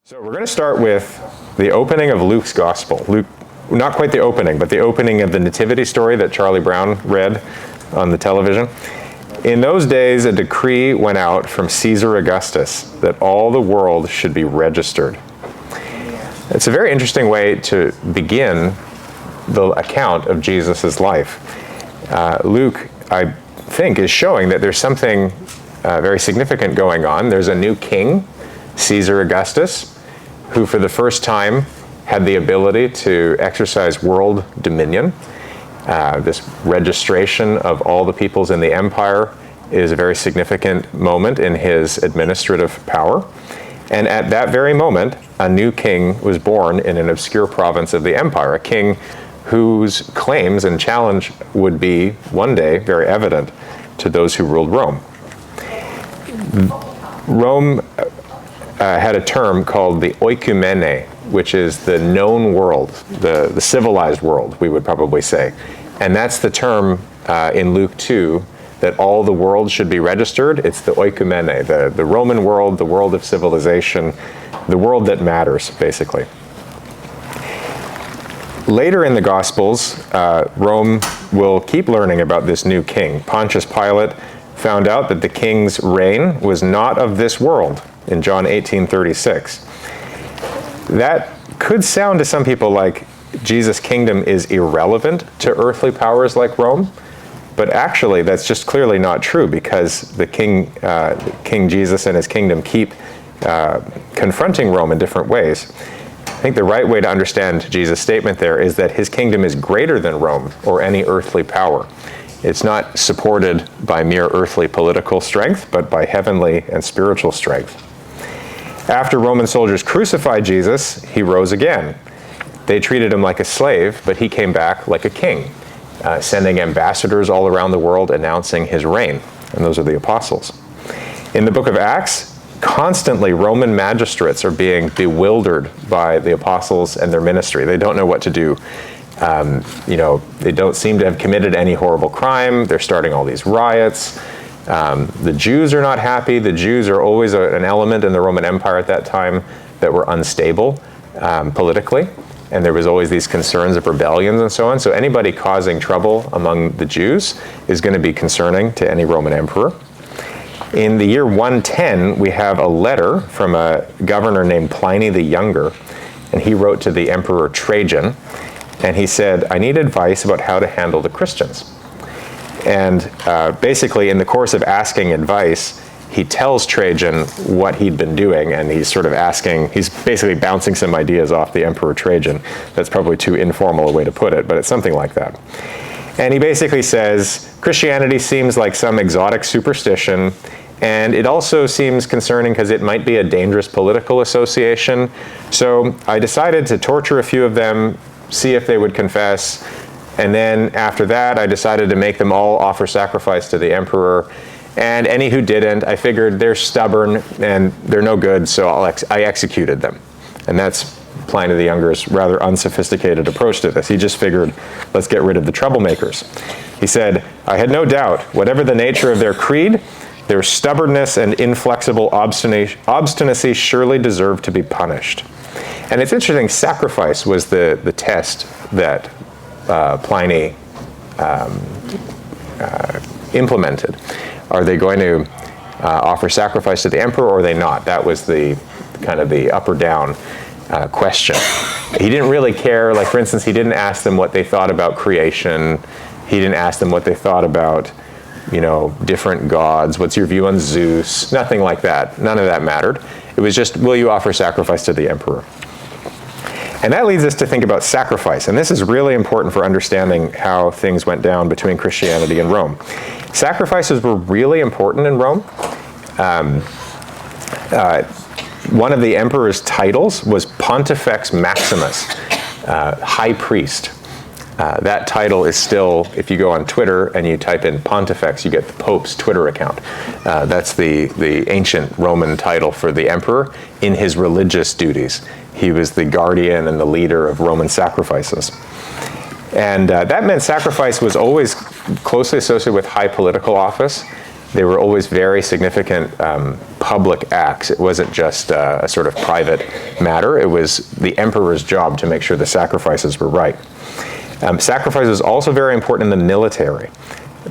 So we're going to start with the opening of Luke's Gospel. Luke, not quite the opening, but the opening of the nativity story that Charlie Brown read on the television. In those days, a decree went out from Caesar Augustus that all the world should be registered. It's a very interesting way to begin the account of Jesus' life. Luke, I think, is showing that there's something very significant going on. There's a new king, Caesar Augustus, who for the first time had the ability to exercise world dominion. This registration of all the peoples in the empire is a very significant moment in his administrative power. And at that very moment, a new king was born in an obscure province of the empire, a king whose claims and challenge would be one day very evident to those who ruled Rome. Rome had a term called the oikumene, which is the known world, the civilized world, we would probably say. And that's the term in Luke 2, that all the world should be registered. It's the oikumene, the Roman world, the world of civilization, the world that matters, basically. Later in the Gospels, Rome will keep learning about this new king. Pontius Pilate found out that the king's reign was not of this world in John 18:36. That could sound to some people like Jesus' kingdom is irrelevant to earthly powers like Rome, but actually that's just clearly not true, because the King Jesus and his kingdom keep confronting Rome in different ways. I think the right way to understand Jesus' statement there is that his kingdom is greater than Rome or any earthly power. It's not supported by mere earthly political strength, but by heavenly and spiritual strength. After Roman soldiers crucified Jesus, he rose again. They treated him like a slave, but he came back like a king, sending ambassadors all around the world announcing his reign, and those are the apostles. In the book of Acts, constantly Roman magistrates are being bewildered by the apostles and their ministry. They don't know what to do. They don't seem to have committed any horrible crime. They're starting all these riots. The Jews are not happy. The Jews are always an element in the Roman Empire at that time that were unstable politically, and there was always these concerns of rebellions and so on. So anybody causing trouble among the Jews is going to be concerning to any Roman emperor. In the year 110, we have a letter from a governor named Pliny the Younger, and he wrote to the Emperor Trajan, and he said, "I need advice about how to handle the Christians." And basically, in the course of asking advice, he tells Trajan what he'd been doing, and he's basically bouncing some ideas off the Emperor Trajan. That's probably too informal a way to put it, but it's something like that. And he basically says, Christianity seems like some exotic superstition, and it also seems concerning because it might be a dangerous political association. So I decided to torture a few of them, see if they would confess. And then after that, I decided to make them all offer sacrifice to the emperor. And any who didn't, I figured they're stubborn and they're no good, so I executed them. And that's Pliny the Younger's rather unsophisticated approach to this. He just figured, let's get rid of the troublemakers. He said, "I had no doubt, whatever the nature of their creed, their stubbornness and inflexible obstinacy surely deserved to be punished." And it's interesting, sacrifice was the test that Pliny implemented. Are they going to offer sacrifice to the emperor, or are they not? That was the kind of the up or down question. He didn't really care. Like, for instance, he didn't ask them what they thought about creation. He didn't ask them what they thought about, different gods. What's your view on Zeus? Nothing like that. None of that mattered. It was just, will you offer sacrifice to the emperor? And that leads us to think about sacrifice. And this is really important for understanding how things went down between Christianity and Rome. Sacrifices were really important in Rome. One of the emperor's titles was Pontifex Maximus, High Priest. That title is still, if you go on Twitter and you type in Pontifex, you get the Pope's Twitter account. That's the ancient Roman title for the emperor in his religious duties. He was the guardian and the leader of Roman sacrifices. And that meant sacrifice was always closely associated with high political office. They were always very significant public acts. It wasn't just a sort of private matter. It was the emperor's job to make sure the sacrifices were right. Sacrifice was also very important in the military.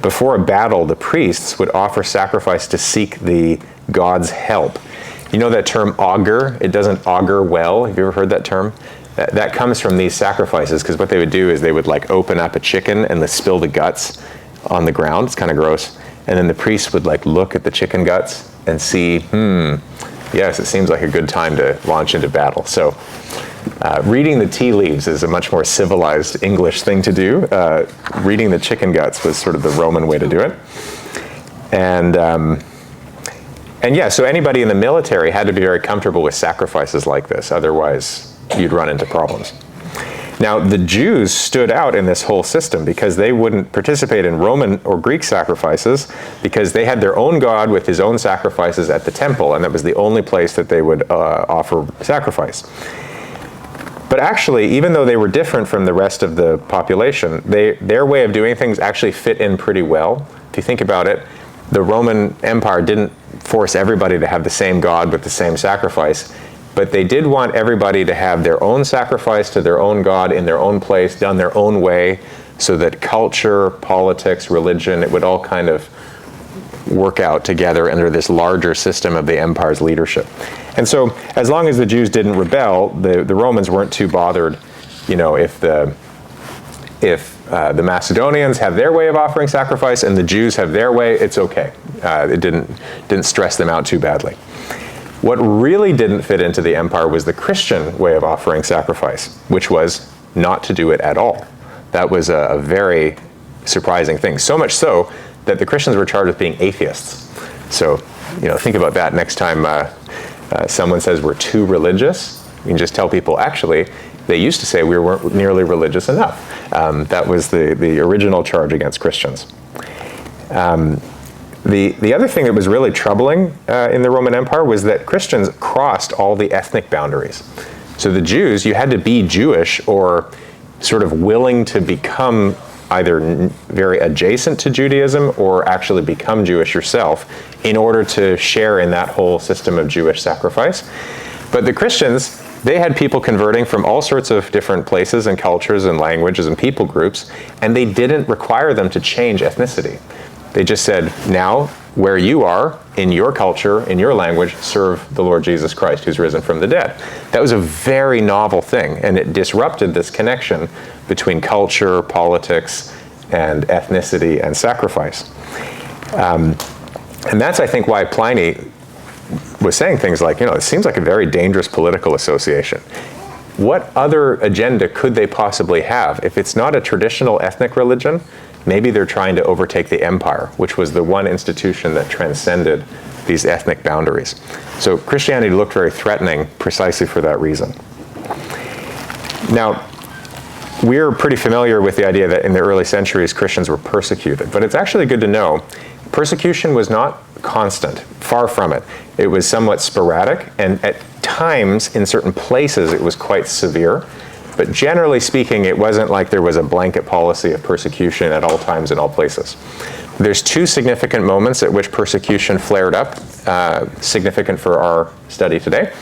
Before a battle, the priests would offer sacrifice to seek the god's help. You know that term augur? It doesn't augur well. Have you ever heard that term? That comes from these sacrifices, because what they would do is they would like open up a chicken and spill the guts on the ground. It's kind of gross. And then the priest would like look at the chicken guts and see, yes, it seems like a good time to launch into battle. So reading the tea leaves is a much more civilized English thing to do. Reading the chicken guts was sort of the Roman way to do it. And yeah, so anybody in the military had to be very comfortable with sacrifices like this. Otherwise, you'd run into problems. Now, the Jews stood out in this whole system because they wouldn't participate in Roman or Greek sacrifices because they had their own god with his own sacrifices at the temple, and that was the only place that they would offer sacrifice. But actually, even though they were different from the rest of the population, their way of doing things actually fit in pretty well. If you think about it, the Roman Empire didn't force everybody to have the same god with the same sacrifice, but they did want everybody to have their own sacrifice to their own god in their own place, done their own way, so that culture, politics, religion, it would all kind of work out together under this larger system of the empire's leadership. And so as long as the Jews didn't rebel, the Romans weren't too bothered, if the Macedonians have their way of offering sacrifice and the Jews have their way, it's okay. It didn't stress them out too badly. What really didn't fit into the empire was the Christian way of offering sacrifice, which was not to do it at all. That was a very surprising thing. So much so that the Christians were charged with being atheists. So, think about that next time someone says we're too religious. You can just tell people, actually, they used to say we weren't nearly religious enough. That was the original charge against Christians. The other thing that was really troubling in the Roman Empire was that Christians crossed all the ethnic boundaries. So the Jews, you had to be Jewish or sort of willing to become either very adjacent to Judaism or actually become Jewish yourself in order to share in that whole system of Jewish sacrifice. But the Christians, they had people converting from all sorts of different places and cultures and languages and people groups, and they didn't require them to change ethnicity. They just said, now, where you are, in your culture, in your language, serve the Lord Jesus Christ, who's risen from the dead. That was a very novel thing, and it disrupted this connection between culture, politics, and ethnicity and sacrifice. And that's, I think, why Pliny was saying things like, it seems like a very dangerous political association. What other agenda could they possibly have? If it's not a traditional ethnic religion, maybe they're trying to overtake the empire, which was the one institution that transcended these ethnic boundaries. So Christianity looked very threatening precisely for that reason. Now, we're pretty familiar with the idea that in the early centuries, Christians were persecuted, but it's actually good to know persecution was not constant, far from it. It was somewhat sporadic, and at times, in certain places, it was quite severe. But generally speaking, it wasn't like there was a blanket policy of persecution at all times in all places. There's two significant moments at which persecution flared up, significant for our study today.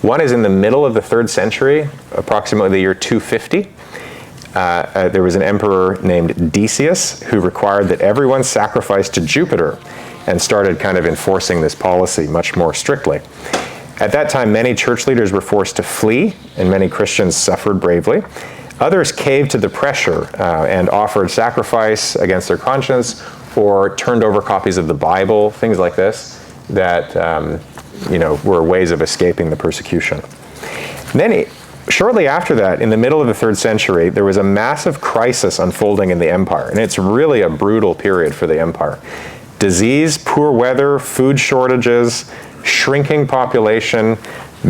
One is in the middle of the 3rd century, approximately the year 250. There was an emperor named Decius who required that everyone sacrifice to Jupiter and started kind of enforcing this policy much more strictly. At that time, many church leaders were forced to flee, and many Christians suffered bravely. Others caved to the pressure and offered sacrifice against their conscience or turned over copies of the Bible, things like this, that were ways of escaping the persecution. Then, shortly after that, in the middle of the 3rd century, there was a massive crisis unfolding in the empire, and it's really a brutal period for the empire. Disease, poor weather, food shortages, shrinking population,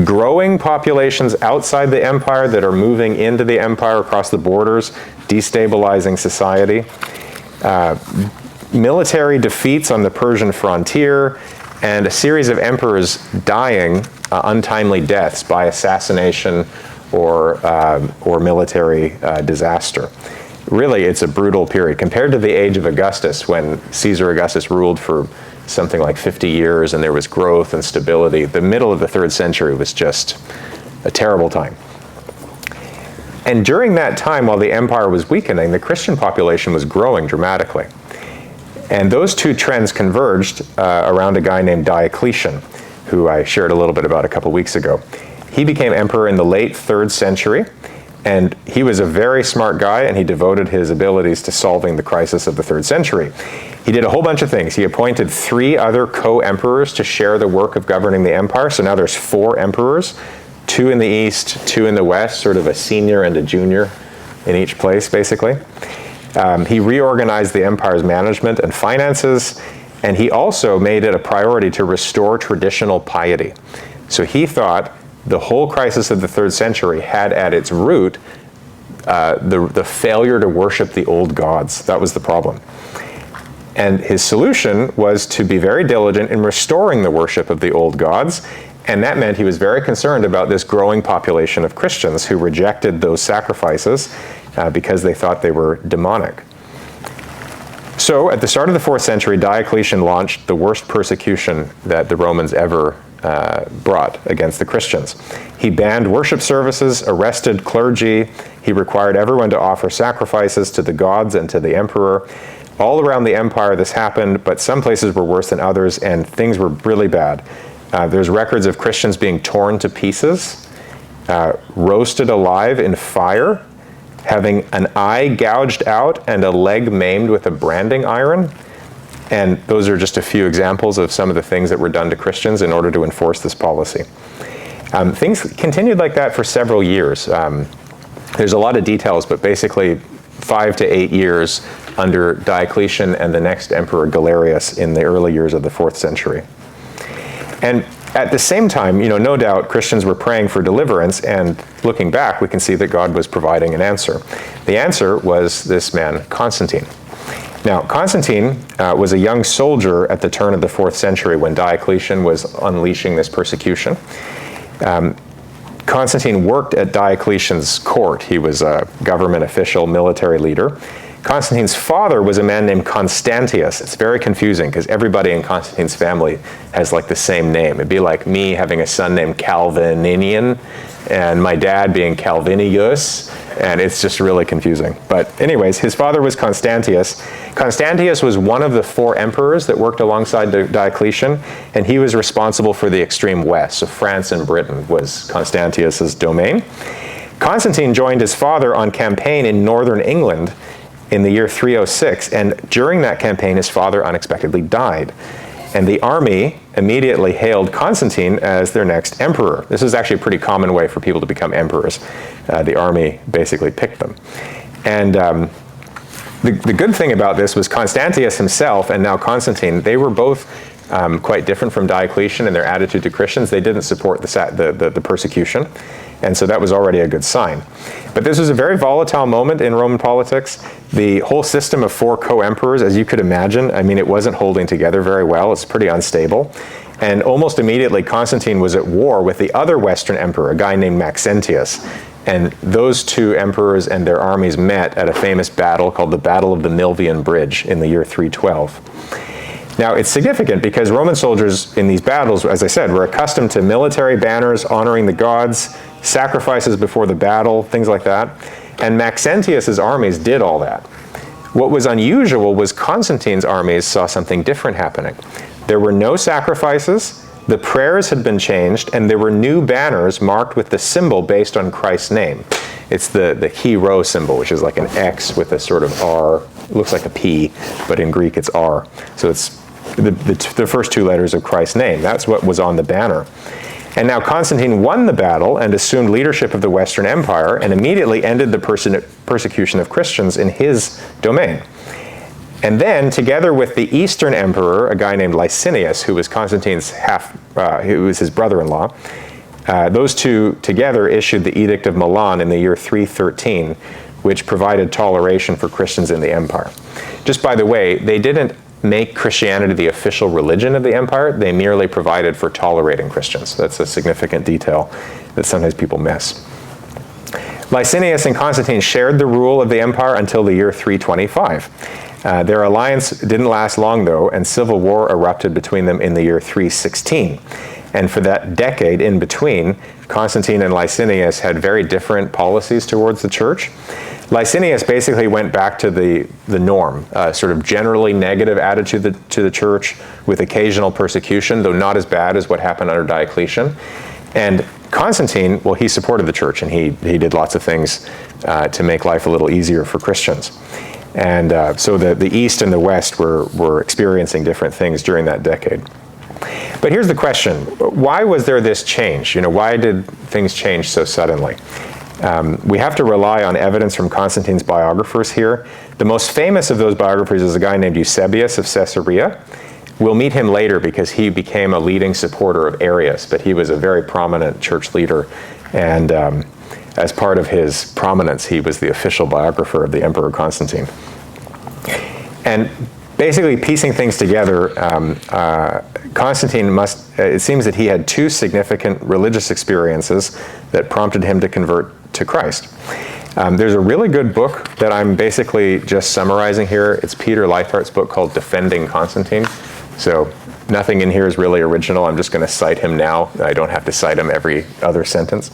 growing populations outside the empire that are moving into the empire across the borders, destabilizing society, military defeats on the Persian frontier, and a series of emperors dying untimely deaths by assassination or military disaster. Really, it's a brutal period. Compared to the age of Augustus, when Caesar Augustus ruled for something like 50 years, and there was growth and stability. The middle of the 3rd century was just a terrible time. And during that time, while the empire was weakening, the Christian population was growing dramatically. And those two trends converged around a guy named Diocletian, who I shared a little bit about a couple weeks ago. He became emperor in the late 3rd century, and he was a very smart guy, and he devoted his abilities to solving the crisis of the 3rd century. He did a whole bunch of things. He appointed 3 other co-emperors to share the work of governing the empire, so now there's 4 emperors, 2 in the east, 2 in the west, sort of a senior and a junior in each place, basically. He reorganized the empire's management and finances, and he also made it a priority to restore traditional piety. So he thought the whole crisis of the 3rd century had at its root the failure to worship the old gods. That was the problem. And his solution was to be very diligent in restoring the worship of the old gods, and that meant he was very concerned about this growing population of Christians who rejected those sacrifices because they thought they were demonic. So at the start of the 4th century, Diocletian launched the worst persecution that the Romans ever brought against the Christians. He banned worship services, arrested clergy, he required everyone to offer sacrifices to the gods and to the emperor. All around the empire this happened, but some places were worse than others, and things were really bad. There's records of Christians being torn to pieces, roasted alive in fire, having an eye gouged out and a leg maimed with a branding iron. And those are just a few examples of some of the things that were done to Christians in order to enforce this policy. Things continued like that for several years. There's a lot of details, but basically 5 to 8 years under Diocletian and the next emperor Galerius in the early years of the 4th century. And at the same time, no doubt Christians were praying for deliverance, and looking back, we can see that God was providing an answer. The answer was this man, Constantine. Now, Constantine was a young soldier at the turn of the 4th century when Diocletian was unleashing this persecution. Constantine worked at Diocletian's court. He was a government official, military leader. Constantine's father was a man named Constantius. It's very confusing because everybody in Constantine's family has like the same name. It'd be like me having a son named Calvinian and my dad being Calvinius, and it's just really confusing. But anyways, his father was Constantius. Constantius was one of the 4 emperors that worked alongside Diocletian, and he was responsible for the extreme west. So France and Britain was Constantius's domain. Constantine joined his father on campaign in northern England in the year 306, and during that campaign his father unexpectedly died. And the army immediately hailed Constantine as their next emperor. This is actually a pretty common way for people to become emperors. The army basically picked them. And the good thing about this was Constantius himself and now Constantine, they were both quite different from Diocletian in their attitude to Christians. They didn't support the persecution. And so that was already a good sign. But this was a very volatile moment in Roman politics. The whole system of 4 co-emperors, as you could imagine, it wasn't holding together very well. It's pretty unstable. And almost immediately, Constantine was at war with the other Western emperor, a guy named Maxentius. And those 2 emperors and their armies met at a famous battle called the Battle of the Milvian Bridge in the year 312. Now, it's significant because Roman soldiers in these battles, as I said, were accustomed to military banners honoring the gods, sacrifices before the battle, things like that. And Maxentius's armies did all that. What was unusual was Constantine's armies saw something different happening. There were no sacrifices, the prayers had been changed, and there were new banners marked with the symbol based on Christ's name. It's the hero symbol, which is like an X with a sort of R. It looks like a P, but in Greek it's R. So it's the first 2 letters of Christ's name. That's what was on the banner. And now Constantine won the battle and assumed leadership of the Western Empire and immediately ended the persecution of Christians in his domain. And then, together with the Eastern Emperor, a guy named Licinius, who was Constantine's who was his brother-in-law, those 2 together issued the Edict of Milan in the year 313, which provided toleration for Christians in the empire. Just by the way, they didn't make Christianity the official religion of the empire. They merely provided for tolerating Christians. That's a significant detail that sometimes people miss. Licinius and Constantine shared the rule of the empire until the year 325. Their alliance didn't last long, though, and civil war erupted between them in the year 316. And for that decade in between, Constantine and Licinius had very different policies towards the church. Licinius basically went back to the norm, sort of generally negative attitude to the church with occasional persecution, though not as bad as what happened under Diocletian. And Constantine, well, he supported the church, and he did lots of things to make life a little easier for Christians. And so the East and the West were experiencing different things during that decade. But here's the question. Why was there this change? Why did things change so suddenly? We have to rely on evidence from Constantine's biographers here. The most famous of those biographers is a guy named Eusebius of Caesarea. We'll meet him later because he became a leading supporter of Arius, but he was a very prominent church leader, and as part of his prominence, he was the official biographer of the Emperor Constantine. And basically piecing things together, Constantine it seems that he had two significant religious experiences that prompted him to convert to Christ. There's a really good book that I'm basically just summarizing here. It's Peter Leithart's book called Defending Constantine. So nothing in here is really original. I'm just going to cite him now. I don't have to cite him every other sentence.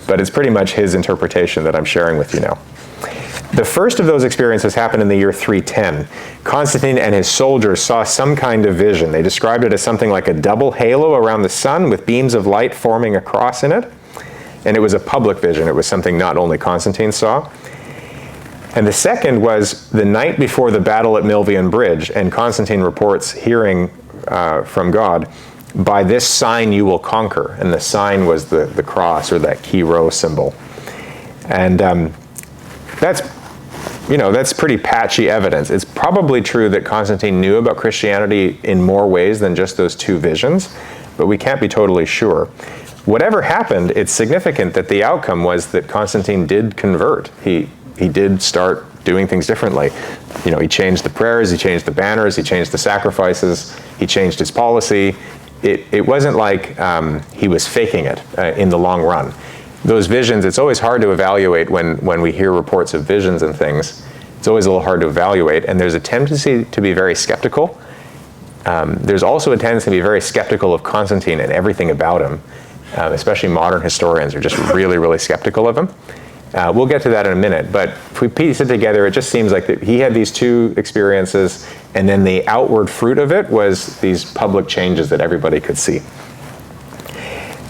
But it's pretty much his interpretation that I'm sharing with you now. The first of those experiences happened in the year 310. Constantine and his soldiers saw some kind of vision. They described it as something like a double halo around the sun with beams of light forming a cross in it. And it was a public vision. It was something not only Constantine saw. And the second was the night before the battle at Milvian Bridge, and Constantine reports hearing from God, "By this sign you will conquer." And the sign was the cross, or that key rho symbol. And that's pretty patchy evidence. It's probably true that Constantine knew about Christianity in more ways than just those two visions, but we can't be totally sure. Whatever happened, it's significant that the outcome was that Constantine did convert. He did start doing things differently. He changed the prayers, he changed the banners, he changed the sacrifices, he changed his policy. It wasn't like he was faking it in the long run. Those visions, it's always hard to evaluate when we hear reports of visions and things. It's always a little hard to evaluate, and there's a tendency to be very skeptical. There's also a tendency to be very skeptical of Constantine and everything about him. Especially modern historians are just really, really skeptical of him. We'll get to that in a minute, but if we piece it together, it just seems like that he had these two experiences, and then the outward fruit of it was these public changes that everybody could see.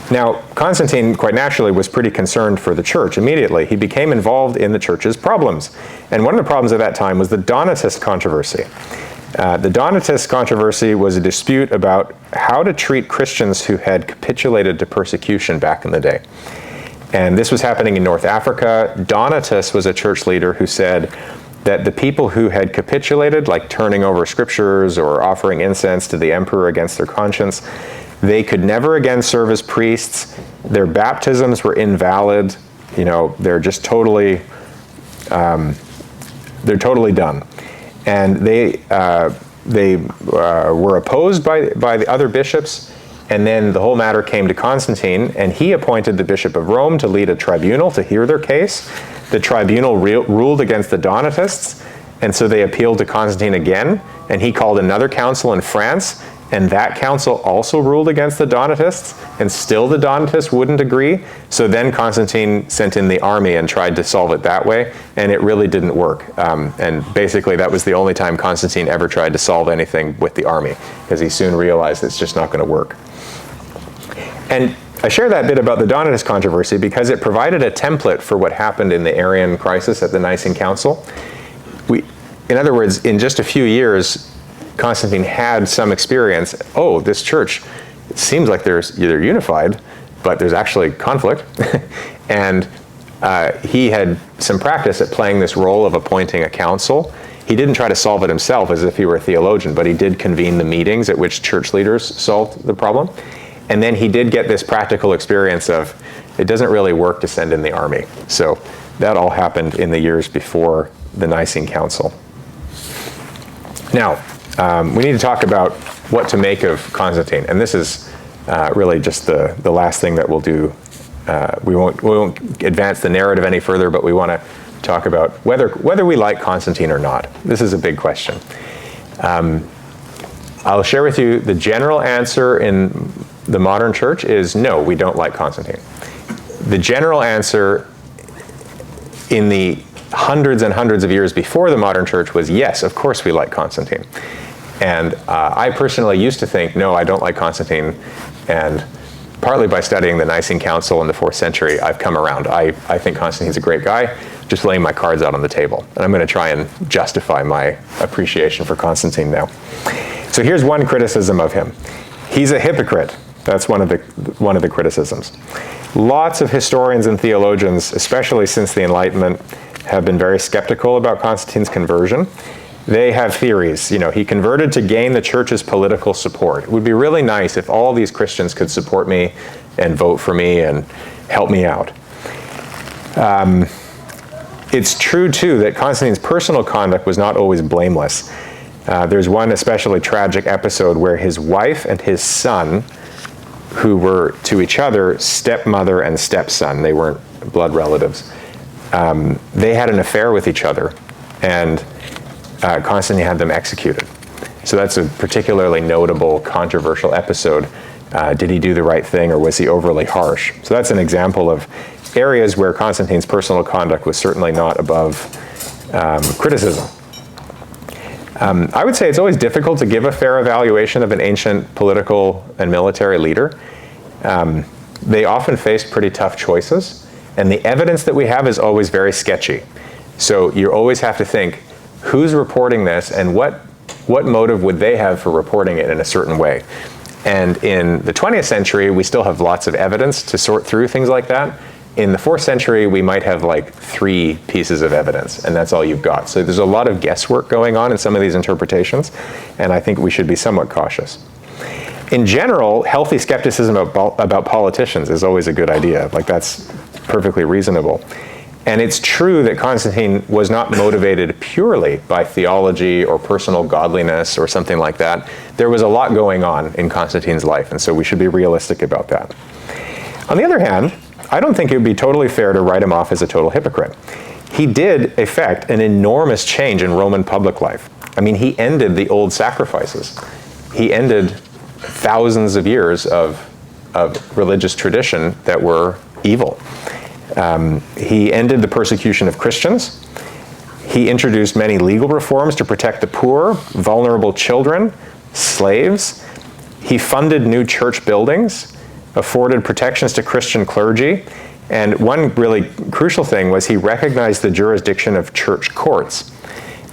Now, Constantine, quite naturally, was pretty concerned for the church immediately. He became involved in the church's problems. And one of the problems at that time was the Donatist controversy. The Donatist controversy was a dispute about how to treat Christians who had capitulated to persecution back in the day. And this was happening in North Africa. Donatus was a church leader who said that the people who had capitulated, like turning over scriptures or offering incense to the emperor against their conscience, they could never again serve as priests. Their baptisms were invalid. They're just totally, they're totally done. And they were opposed by the other bishops, and then the whole matter came to Constantine, and he appointed the Bishop of Rome to lead a tribunal to hear their case. The tribunal ruled against the Donatists, and so they appealed to Constantine again, and he called another council in France, and that council also ruled against the Donatists, and still the Donatists wouldn't agree. So then Constantine sent in the army and tried to solve it that way, and it really didn't work. And basically that was the only time Constantine ever tried to solve anything with the army, because he soon realized it's just not going to work. And I share that bit about the Donatist controversy because it provided a template for what happened in the Arian crisis at the Nicene Council. In other words, in just a few years, Constantine had some experience. Oh, this church, it seems like they're unified, but there's actually conflict. And he had some practice at playing this role of appointing a council. He didn't try to solve it himself as if he were a theologian, but he did convene the meetings at which church leaders solved the problem. And then he did get this practical experience of, it doesn't really work to send in the army. So that all happened in the years before the Nicene Council. Now, we need to talk about what to make of Constantine. And this is really just the last thing that we'll do. We won't advance the narrative any further, but we want to talk about whether we like Constantine or not. This is a big question. I'll share with you the general answer in the modern church is no, we don't like Constantine. The general answer in the hundreds and hundreds of years before the modern church was yes, of course we like Constantine. And I personally used to think, no, I don't like Constantine. And partly by studying the Nicene Council in the 4th century, I've come around. I think Constantine's a great guy, just laying my cards out on the table. And I'm going to try and justify my appreciation for Constantine now. So here's one criticism of him. He's a hypocrite. That's one of the criticisms. Lots of historians and theologians, especially since the Enlightenment, have been very skeptical about Constantine's conversion. They have theories. You know, he converted to gain the church's political support. It would be really nice if all these Christians could support me and vote for me and help me out. It's true, too, that Constantine's personal conduct was not always blameless. There's one especially tragic episode where his wife and his son, who were to each other stepmother and stepson, they weren't blood relatives, they had an affair with each other, and Constantine had them executed. So that's a particularly notable, controversial episode. Did he do the right thing, or was he overly harsh? So that's an example of areas where Constantine's personal conduct was certainly not above criticism. I would say it's always difficult to give a fair evaluation of an ancient political and military leader. They often faced pretty tough choices, and the evidence that we have is always very sketchy. So you always have to think, who's reporting this, and what motive would they have for reporting it in a certain way? And in the 20th century, we still have lots of evidence to sort through things like that. In the 4th century, we might have like 3 pieces of evidence, and that's all you've got. So there's a lot of guesswork going on in some of these interpretations, and I think we should be somewhat cautious. In general, healthy skepticism about politicians is always a good idea. Like, that's perfectly reasonable. And it's true that Constantine was not motivated purely by theology or personal godliness or something like that. There was a lot going on in Constantine's life, and so we should be realistic about that. On the other hand, I don't think it would be totally fair to write him off as a total hypocrite. He did effect an enormous change in Roman public life. I mean, he ended the old sacrifices. He ended thousands of years of religious tradition that were evil. He ended the persecution of Christians. He introduced many legal reforms to protect the poor, vulnerable children, slaves. He funded new church buildings, afforded protections to Christian clergy, and one really crucial thing was he recognized the jurisdiction of church courts.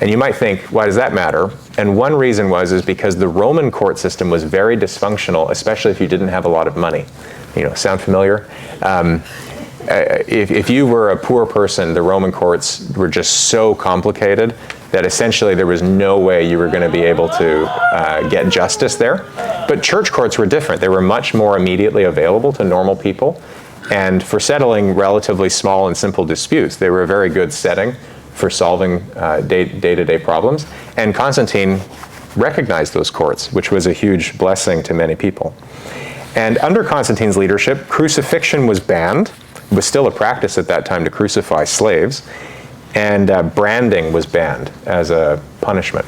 And you might think, why does that matter? And one reason is because the Roman court system was very dysfunctional, especially if you didn't have a lot of money. You know, sound familiar? If you were a poor person, the Roman courts were just so complicated that essentially there was no way you were going to be able to get justice there. But church courts were different. They were much more immediately available to normal people. And for settling relatively small and simple disputes, they were a very good setting for solving day-to-day problems. And Constantine recognized those courts, which was a huge blessing to many people. And under Constantine's leadership, crucifixion was banned. It was still a practice at that time to crucify slaves. And branding was banned as a punishment.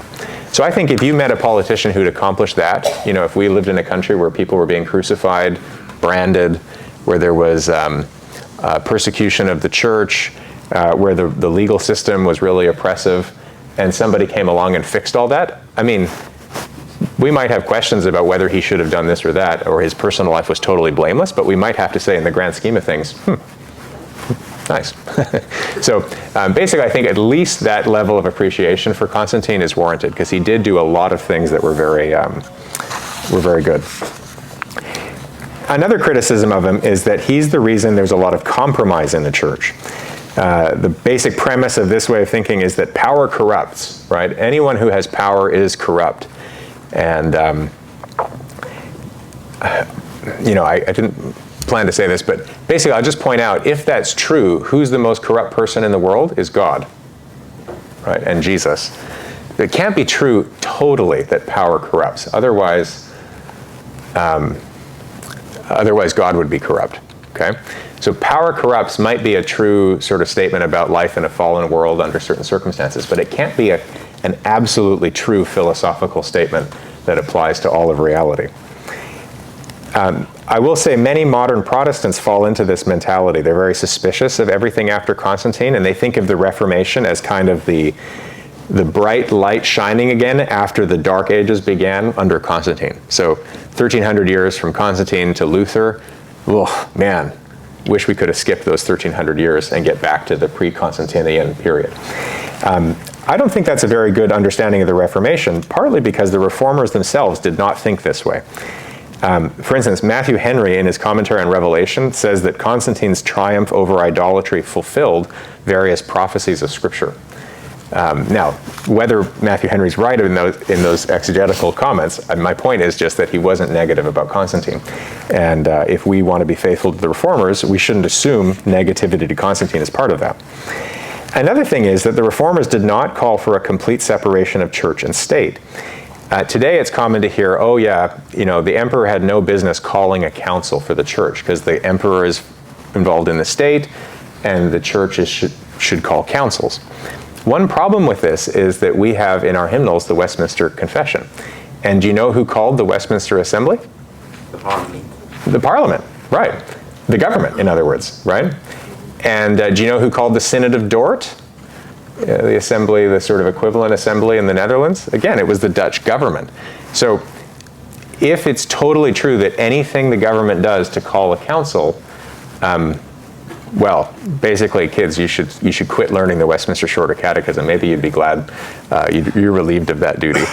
So I think if you met a politician who'd accomplished that, you know, if we lived in a country where people were being crucified, branded, where there was persecution of the church, where the legal system was really oppressive, and somebody came along and fixed all that, I mean, we might have questions about whether he should have done this or that, or his personal life was totally blameless, but we might have to say in the grand scheme of things, nice. So basically, I think at least that level of appreciation for Constantine is warranted, because he did do a lot of things that were very good. Another criticism of him is that he's the reason there's a lot of compromise in the church. The basic premise of this way of thinking is that power corrupts, right? Anyone who has power is corrupt. And, you know, I didn't plan to say this, but basically I'll just point out, if that's true, who's the most corrupt person in the world is God, right? And Jesus. It can't be true totally that power corrupts. Otherwise God would be corrupt, okay? So power corrupts might be a true sort of statement about life in a fallen world under certain circumstances, but it can't be an absolutely true philosophical statement that applies to all of reality. I will say many modern Protestants fall into this mentality. They're very suspicious of everything after Constantine, and they think of the Reformation as kind of the bright light shining again after the Dark Ages began under Constantine. So 1300 years from Constantine to Luther, oh man, wish we could have skipped those 1300 years and get back to the pre-Constantinian period. I don't think that's a very good understanding of the Reformation, partly because the Reformers themselves did not think this way. For instance, Matthew Henry, in his commentary on Revelation, says that Constantine's triumph over idolatry fulfilled various prophecies of Scripture. Now, whether Matthew Henry's right in those exegetical comments, my point is just that he wasn't negative about Constantine. And if we want to be faithful to the Reformers, we shouldn't assume negativity to Constantine as part of that. Another thing is that the Reformers did not call for a complete separation of church and state. Today it's common to hear, oh yeah, the emperor had no business calling a council for the church because the emperor is involved in the state and the church should call councils. One problem with this is that we have in our hymnals the Westminster Confession. And do you know who called the Westminster Assembly? The Parliament. The Parliament, right. The government, in other words, right? And do you know who called the Synod of Dort? The assembly, the sort of equivalent assembly in the Netherlands? Again, it was the Dutch government. So if it's totally true that anything the government does to call a council, well, basically, kids, you should quit learning the Westminster Shorter Catechism. Maybe you'd be glad you're relieved of that duty.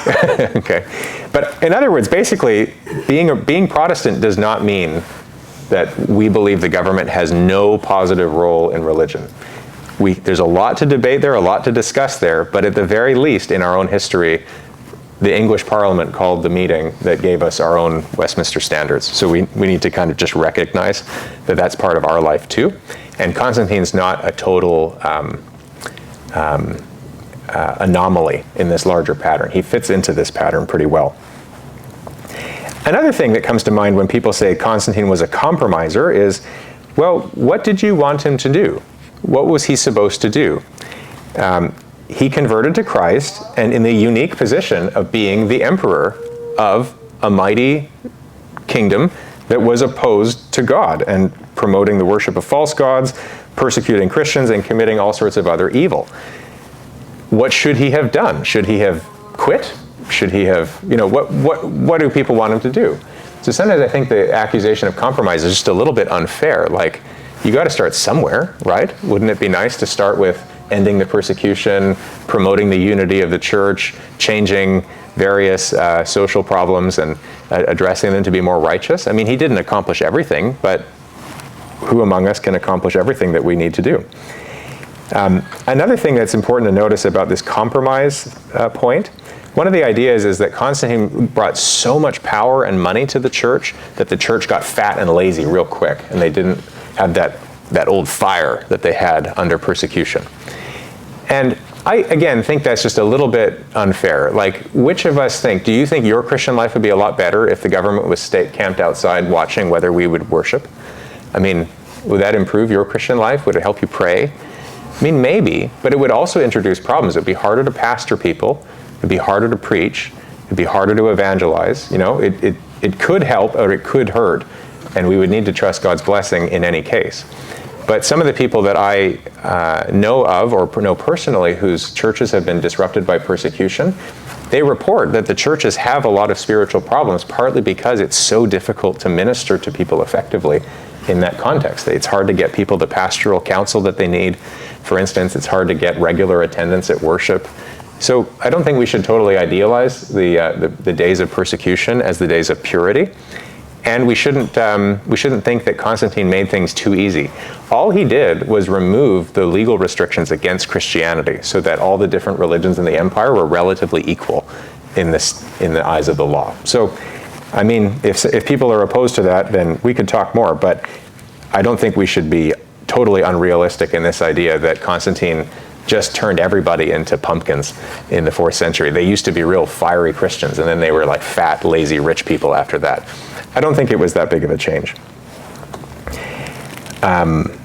Okay, but in other words, basically, being Protestant does not mean that we believe the government has no positive role in religion. There's a lot to debate there, a lot to discuss there, but at the very least, in our own history, the English Parliament called the meeting that gave us our own Westminster standards. So we need to kind of just recognize that that's part of our life too. And Constantine's not a total anomaly in this larger pattern. He fits into this pattern pretty well. Another thing that comes to mind when people say Constantine was a compromiser is, well, what did you want him to do? What was he supposed to do? He converted to Christ, and in the unique position of being the emperor of a mighty kingdom that was opposed to God and promoting the worship of false gods, persecuting Christians, and committing all sorts of other evil. What should he have done? Should he have quit? Should he have, what do people want him to do? So sometimes I think the accusation of compromise is just a little bit unfair. Like, you got to start somewhere, right? Wouldn't it be nice to start with ending the persecution, promoting the unity of the church, changing various social problems and addressing them to be more righteous? I mean, he didn't accomplish everything, but who among us can accomplish everything that we need to do? Another thing that's important to notice about this compromise point, one of the ideas is that Constantine brought so much power and money to the church that the church got fat and lazy real quick, and they didn't have that old fire that they had under persecution. And I, again, think that's just a little bit unfair. Like, which of us do you think your Christian life would be a lot better if the government was camped outside watching whether we would worship? I mean, would that improve your Christian life? Would it help you pray? I mean, maybe, but it would also introduce problems. It would be harder to pastor people. It would be harder to preach. It would be harder to evangelize. It could help or it could hurt, and we would need to trust God's blessing in any case. But some of the people that I know of or know personally whose churches have been disrupted by persecution, they report that the churches have a lot of spiritual problems, partly because it's so difficult to minister to people effectively in that context. It's hard to get people the pastoral counsel that they need. For instance, it's hard to get regular attendance at worship. So I don't think we should totally idealize the days of persecution as the days of purity. And we shouldn't think that Constantine made things too easy. All he did was remove the legal restrictions against Christianity so that all the different religions in the empire were relatively equal in the eyes of the law. So, I mean, if people are opposed to that, then we could talk more, but I don't think we should be totally unrealistic in this idea that Constantine just turned everybody into pumpkins in the 4th century. They used to be real fiery Christians, and then they were like fat, lazy, rich people after that. I don't think it was that big of a change.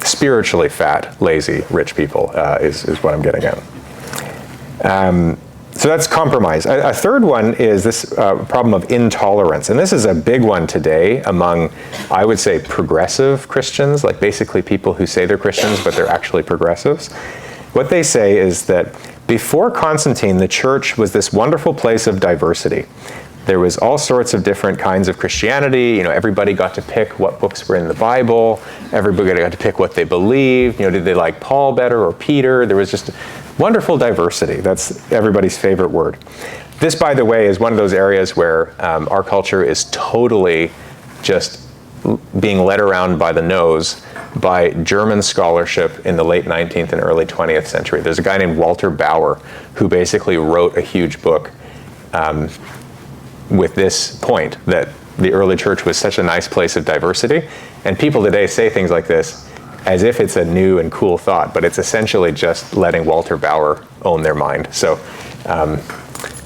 spiritually fat, lazy, rich people is what I'm getting at. So that's compromise. A third one is this problem of intolerance. And this is a big one today among, I would say, progressive Christians, like basically people who say they're Christians, but they're actually progressives. What they say is that before Constantine, the church was this wonderful place of diversity. There was all sorts of different kinds of Christianity. You know, everybody got to pick what books were in the Bible. Everybody got to pick what they believed. You know, did they like Paul better or Peter? There was just wonderful diversity. That's everybody's favorite word. This, by the way, is one of those areas where our culture is totally just being led around by the nose by German scholarship in the late 19th and early 20th century. There's a guy named Walter Bauer who basically wrote a huge book with this point, that the early church was such a nice place of diversity. And people today say things like this as if it's a new and cool thought, but it's essentially just letting Walter Bauer own their mind. So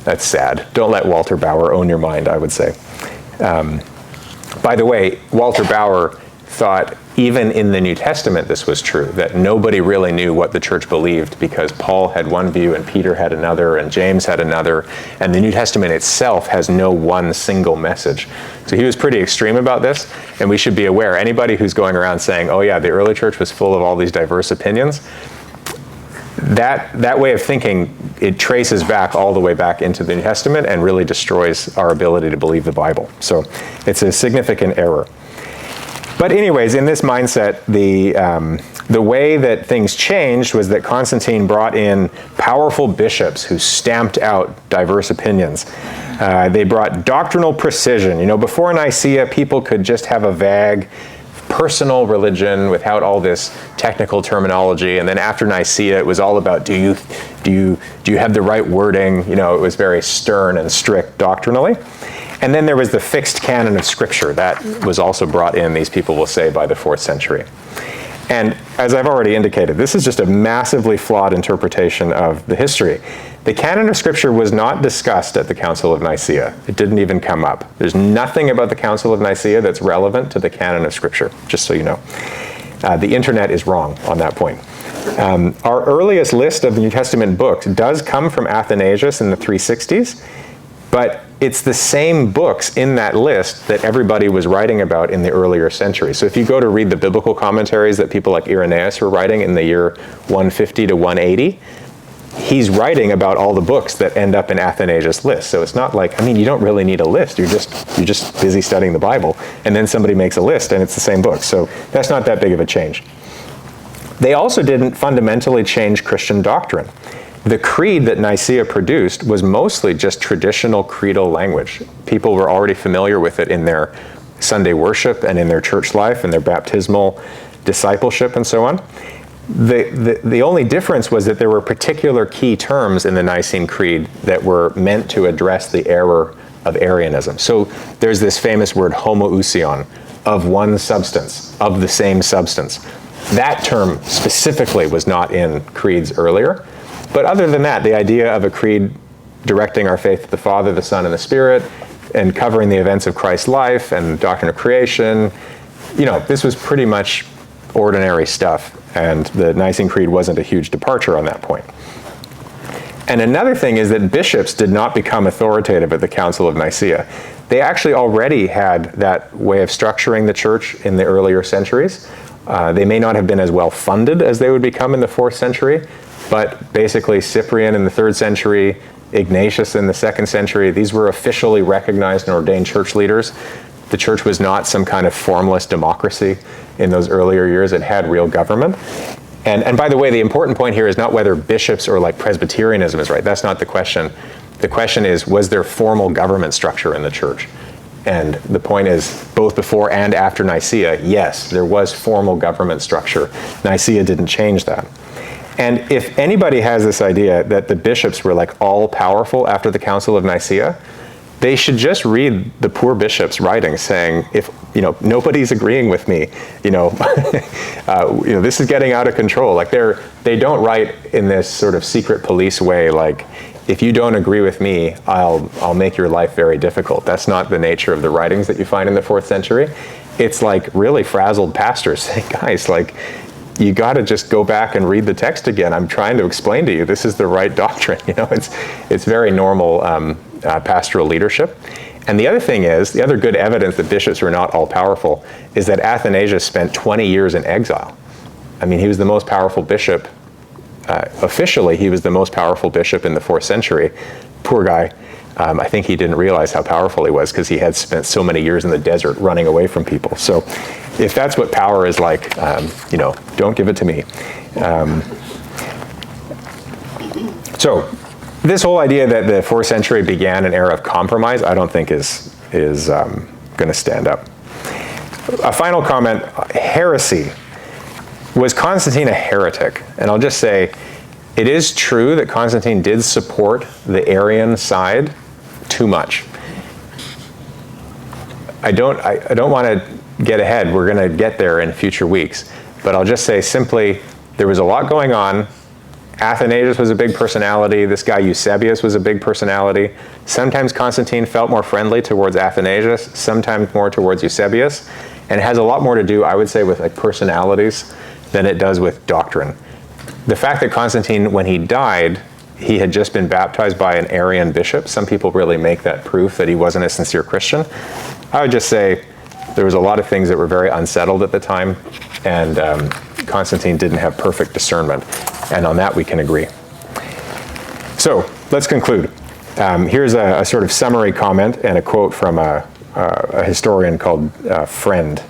that's sad. Don't let Walter Bauer own your mind, I would say. By the way, Walter Bauer thought even in the New Testament this was true, that nobody really knew what the church believed because Paul had one view and Peter had another and James had another, and the New Testament itself has no one single message. So he was pretty extreme about this, and we should be aware, anybody who's going around saying, oh yeah, the early church was full of all these diverse opinions, that way of thinking, it traces back all the way back into the New Testament and really destroys our ability to believe the Bible. So it's a significant error. But anyways, in this mindset, the way that things changed was that Constantine brought in powerful bishops who stamped out diverse opinions. They brought doctrinal precision. You know, before Nicaea, people could just have a vague personal religion without all this technical terminology, and then after Nicaea, it was all about do you have the right wording? You know, it was very stern and strict doctrinally. And then there was the fixed canon of Scripture that was also brought in, these people will say, by the 4th century. And as I've already indicated, this is just a massively flawed interpretation of the history. The canon of Scripture was not discussed at the Council of Nicaea. It didn't even come up. There's nothing about the Council of Nicaea that's relevant to the canon of Scripture, just so you know. The internet is wrong on that point. Our earliest list of the New Testament books does come from Athanasius in the 360s, but it's the same books in that list that everybody was writing about in the earlier centuries. So if you go to read the biblical commentaries that people like Irenaeus were writing in the year 150 to 180, he's writing about all the books that end up in Athanasius' list. So it's not like, I mean, you don't really need a list. You're just busy studying the Bible, and then somebody makes a list, and it's the same book. So that's not that big of a change. They also didn't fundamentally change Christian doctrine. The creed that Nicaea produced was mostly just traditional creedal language. People were already familiar with it in their Sunday worship and in their church life and their baptismal discipleship and so on. The only difference was that there were particular key terms in the Nicene Creed that were meant to address the error of Arianism. So there's this famous word homoousion, of one substance, of the same substance. That term specifically was not in creeds earlier. But other than that, the idea of a creed directing our faith to the Father, the Son, and the Spirit, and covering the events of Christ's life and doctrine of creation, you know, this was pretty much ordinary stuff, and the Nicene Creed wasn't a huge departure on that point. And another thing is that bishops did not become authoritative at the Council of Nicaea. They actually already had that way of structuring the church in the earlier centuries. They may not have been as well funded as they would become in the 4th century, but basically Cyprian in the 3rd century, Ignatius in the 2nd century, these were officially recognized and ordained church leaders. The church was not some kind of formless democracy in those earlier years. It had real government. And by the way, the important point here is not whether bishops or like Presbyterianism is right. That's not the question. The question is, was there formal government structure in the church? And the point is, both before and after Nicaea, yes, there was formal government structure. Nicaea didn't change that. And if anybody has this idea that the bishops were like all powerful after the Council of Nicaea, they should just read the poor bishop's writings saying, if nobody's agreeing with me, this is getting out of control. Like they don't write in this sort of secret police way, like, if you don't agree with me, I'll make your life very difficult. That's not the nature of the writings that you find in the 4th century. it's like really frazzled pastors saying, guys, like, you got to just go back and read the text again. I'm trying to explain to you, this is the right doctrine. You know, it's very normal pastoral leadership. And the other thing is, the other good evidence that bishops were not all powerful is that Athanasius spent 20 years in exile. I mean, he was the most powerful bishop. Officially, he was the most powerful bishop in the 4th century. Poor guy. I think he didn't realize how powerful he was because he had spent so many years in the desert running away from people. So if that's what power is like, you know, don't give it to me. So this whole idea that the 4th century began an era of compromise, I don't think is going to stand up. A final comment, heresy. Was Constantine a heretic? And I'll just say, it is true that Constantine did support the Arian side too much. I don't want to get ahead. We're going to get there in future weeks. But I'll just say simply, there was a lot going on. Athanasius was a big personality. This guy Eusebius was a big personality. Sometimes Constantine felt more friendly towards Athanasius, sometimes more towards Eusebius. And it has a lot more to do, I would say, with like personalities than it does with doctrine. The fact that Constantine, when he died, he had just been baptized by an Arian bishop. Some people really make that proof that he wasn't a sincere Christian. I would just say there was a lot of things that were very unsettled at the time, and Constantine didn't have perfect discernment. And on that we can agree. So let's conclude. Here's a sort of summary comment and a quote from a historian called Friend.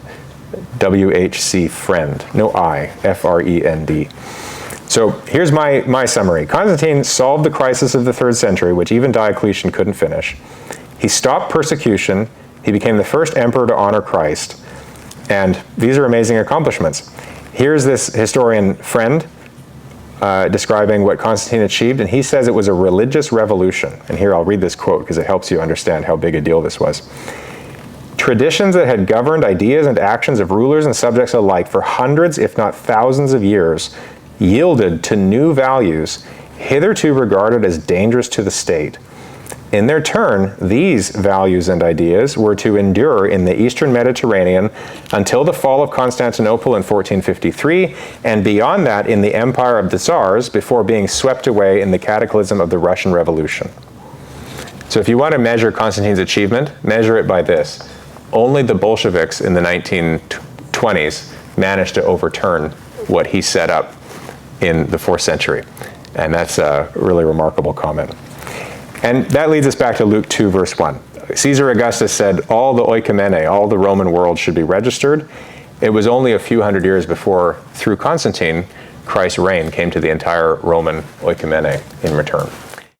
W-H-C Friend, no I, F-R-E-N-D. So here's my summary. Constantine solved the crisis of the 3rd century, which even Diocletian couldn't finish. He stopped persecution. He became the first emperor to honor Christ. And these are amazing accomplishments. Here's this historian Friend describing what Constantine achieved, and he says it was a religious revolution. And here I'll read this quote because it helps you understand how big a deal this was. Traditions that had governed ideas and actions of rulers and subjects alike for hundreds, if not thousands of years, yielded to new values hitherto regarded as dangerous to the state. In their turn, these values and ideas were to endure in the Eastern Mediterranean until the fall of Constantinople in 1453, and beyond that in the empire of the Tsars before being swept away in the cataclysm of the Russian Revolution. So if you want to measure Constantine's achievement, measure it by this. Only the Bolsheviks in the 1920s managed to overturn what he set up in the 4th century. And that's a really remarkable comment. And that leads us back to Luke 2, verse 1. Caesar Augustus said all the oikumene, all the Roman world should be registered. It was only a few hundred years before, through Constantine, Christ's reign came to the entire Roman oikumene in return.